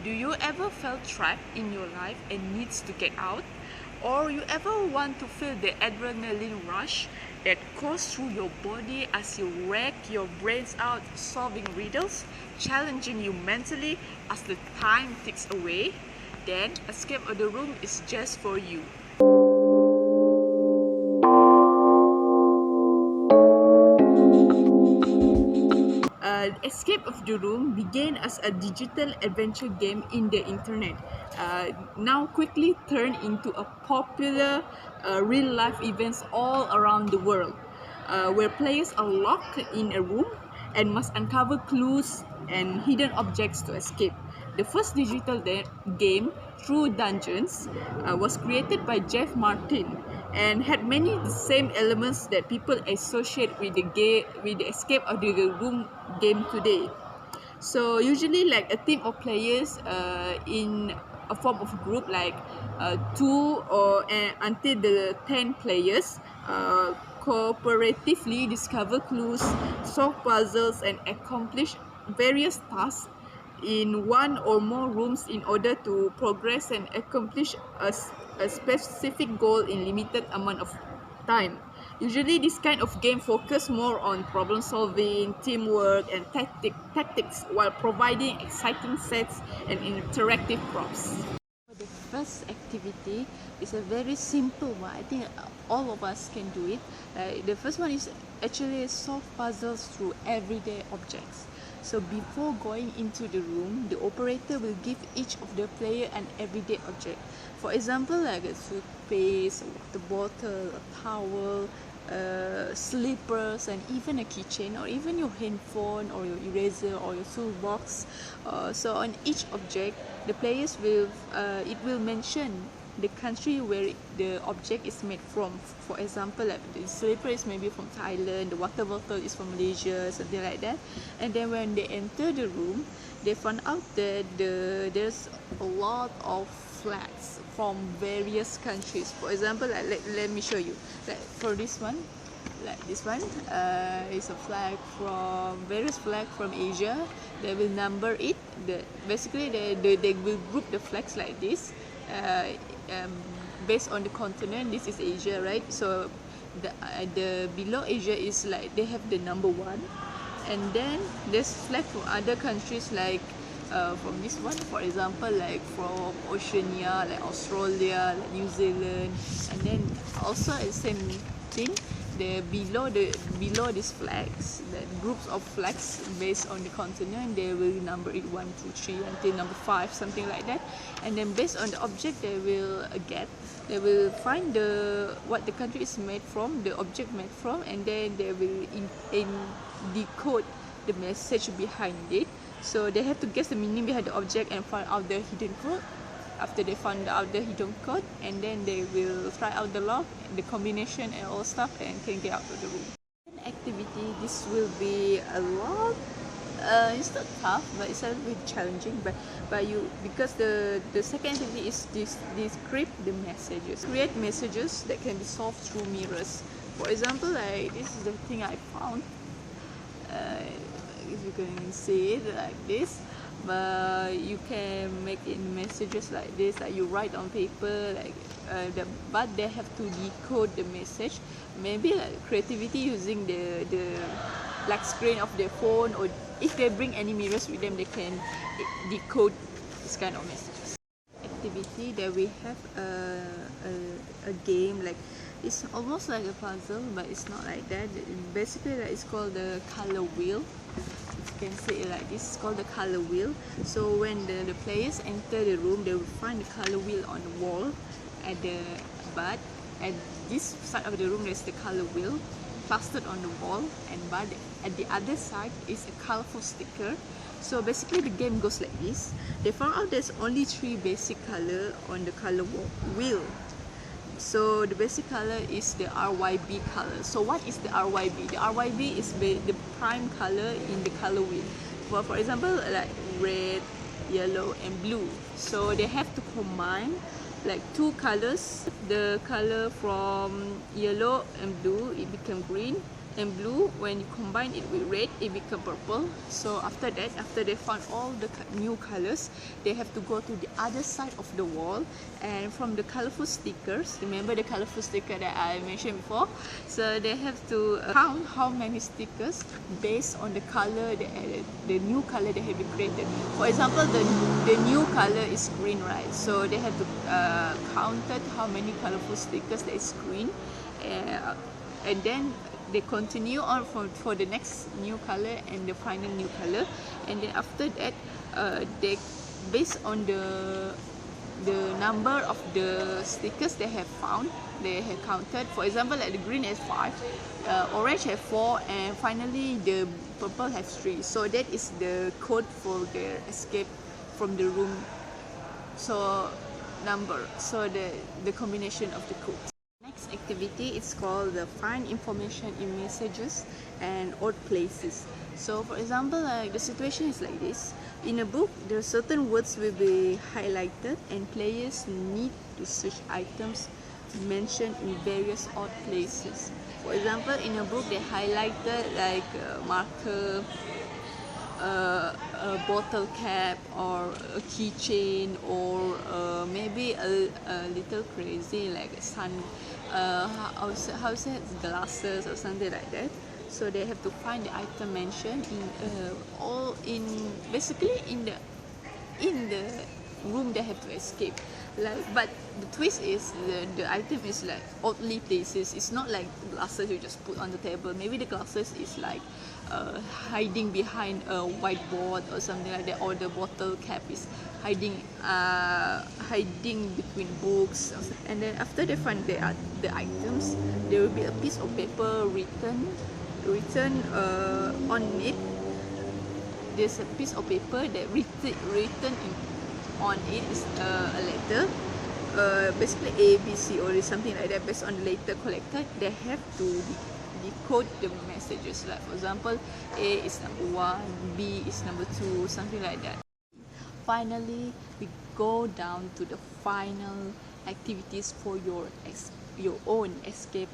Do you ever felt trapped in your life and needs to get out? Or you ever want to feel the adrenaline rush that goes through your body as you wreck your brains out solving riddles, challenging you mentally as the time ticks away? Then Escape of the Room is just for you. Escape of the Room began as a digital adventure game in the internet, now quickly turned into a popular real-life events all around the world, where players are locked in a room and must uncover clues and hidden objects to escape. The first digital game, True Dungeons, was created by Jeff Martin and had many the same elements that people associate with the Escape of the Room game today. So usually like a team of players in a form of group like two or until the 10 players cooperatively discover clues, solve puzzles and accomplish various tasks in one or more rooms in order to progress and accomplish a specific goal in limited amount of time. Usually this kind of game focus more on problem solving, teamwork and tactics while providing exciting sets and interactive props. The first activity is a very simple one. I think all of us can do it. The first one is actually solve puzzles through everyday objects. So before going into the room, the operator will give each of the player an everyday object. For example, like a toothpaste, a water bottle, a towel, slippers, and even a keychain, or even your handphone, or your eraser, or your toolbox. So on each object, the players will it will mention the country where the object is made from. For example, like the slipper is maybe from Thailand, the water bottle is from Malaysia, something like that. And then when they enter the room, they find out that there's a lot of flags from various countries. For example, let me show you. Like for this one, is a flag from various flag from Asia. They will number it. Basically they will group the flags like this. Based on the continent, this is Asia, right? So the below Asia is like they have the number 1, and then there's flag from other countries like from this one, for example, like from Oceania, like Australia, like New Zealand, and then also the same thing. Below these flags, the groups of flags based on the continent, they will number it 1, 2, 3 until number 5, something like that. And then based on the object they will they will find what the country is made from, the object made from, and then they will decode the message behind it. So they have to guess the meaning behind the object and find out the hidden code. After they found out the hidden code, and then they will try out the lock, the combination and all stuff, and can get out of the room. Activity, this will be a lot. It's not tough, but it's a little bit challenging. But you, because the second activity is this decrypt the messages, create messages that can be solved through mirrors. For example, like this is the thing I found. If you can see it like this. But you can make it messages like this, like you write on paper, like but they have to decode the message. Maybe like creativity using the black screen of their phone, or if they bring any mirrors with them, they can decode this kind of messages. Activity that we have a game, like it's almost like a puzzle, but it's not like that. Basically, like, it's called the color wheel. You can say it like this. It's called the color wheel. So when the players enter the room, they will find the color wheel on the wall at this side of the room there's the color wheel plastered on the wall, and but at the other side is a colorful sticker. So basically the game goes like this. They found out there's only 3 basic color on the color wheel. So the basic color is the RYB color. So what is the RYB? The RYB is the prime color in the color wheel. For example, like red, yellow and blue. So they have to combine like 2 colors. The color from yellow and blue, it become green, and blue, when you combine it with red, it become purple. So after that, after they found all the new colors, they have to go to the other side of the wall, and from the colorful stickers, remember the colorful sticker that I mentioned before, so they have to count how many stickers based on the color, the new color that have been created. For example, the new color is green, right? So they have to count how many colorful stickers that is green, and then they continue on for the next new color and the final new color, and then after that they, based on the number of the stickers they have found, they have counted. For example, like the green has 5, orange have 4, and finally the purple has 3. So that is the code for their escape from the room. So number, so the combination of the codes. Next activity is called the find information in messages and odd places. So for example, the situation is like this. In a book, there are certain words will be highlighted and players need to search items mentioned in various odd places. For example, in a book they highlighted like a marker, a bottle cap, or a keychain, or maybe a little crazy like sun, how say glasses or something like that. So they have to find the item mentioned in basically in the room they have to escape. Like, but the twist is the item is like oddly places. It's not like glasses you just put on the table. Maybe the glasses is like hiding behind a whiteboard or something like that, or the bottle cap is hiding between books. And then after they find the items, there will be a piece of paper written on it. There's a piece of paper that written on it is a letter, basically A, B, C, or something like that. Based on the letter collected, they have to decode the messages. Like for example, A is number 1, B is number 2, something like that. Finally, we go down to the final activities for your own escape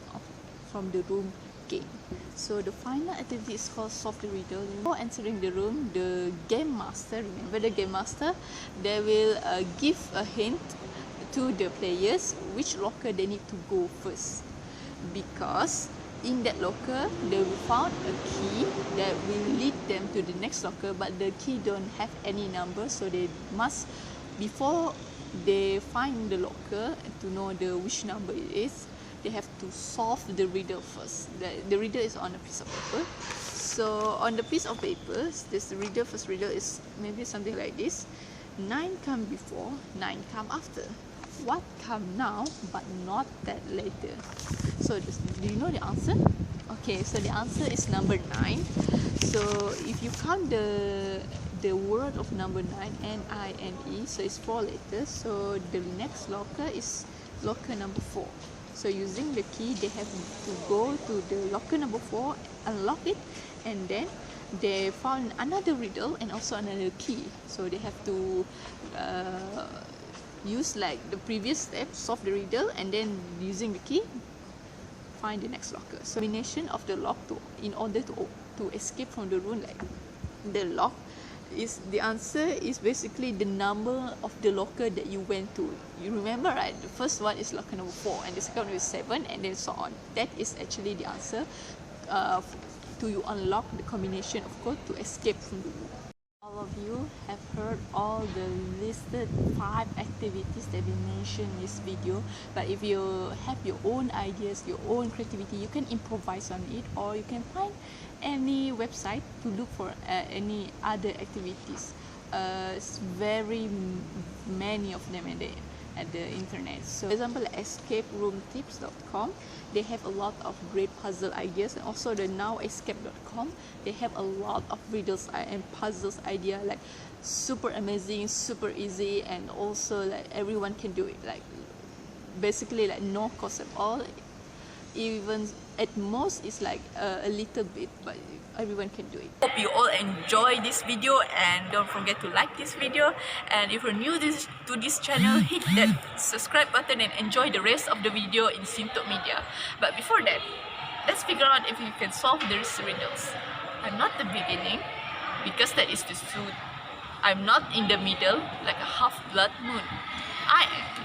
from the room game. So the final activity is called solve the riddle. Before entering the room, the game master, remember the game master, they will give a hint to the players which locker they need to go first, because in that locker they will found a key that will lead them to the next locker, but the key don't have any number, so they must, before they find the locker to know which number it is, they have to solve the riddle first. The riddle is on a piece of paper. So on the piece of paper, this riddle, first riddle is maybe something like this: 9 come before, 9 come after. What come now but not that later? So do you know the answer? Okay, so the answer is number 9. So if you count the word of number 9, N-I-N-E, so it's 4 letters. So the next locker is locker number 4. So using the key, they have to go to the locker number 4, unlock it, and then they found another riddle and also another key. So they have to use like the previous step, solve the riddle, and then using the key, find the next locker. So combination of the lock in order to escape from the room, like the lock is, the answer is basically the number of the locker that you went to. You remember, right? The first one is locker number 4, and the second one is 7, and then so on. That is actually the answer to you unlock the combination of code to escape from the room. All of you have heard all the listed 5 activities that we mentioned in this video, but if you have your own ideas, your own creativity, you can improvise on it, or you can find any website to look for any other activities. It's very many of them at the internet. So for example, escaperoomtips.com, they have a lot of great puzzle ideas, and also the nowescape.com, they have a lot of riddles and puzzles idea, like super amazing, super easy, and also like everyone can do it, like basically like no cost at all. Even at most it's like a little bit, but everyone can do it. Hope you all enjoy this video, and don't forget to like this video, and if you're new to this channel, hit that subscribe button and enjoy the rest of the video in Sintok Media. But before that, Let's figure out if you can solve these riddles. I'm not the beginning, because that is the truth. I'm not in the middle, like a half-blood moon. I am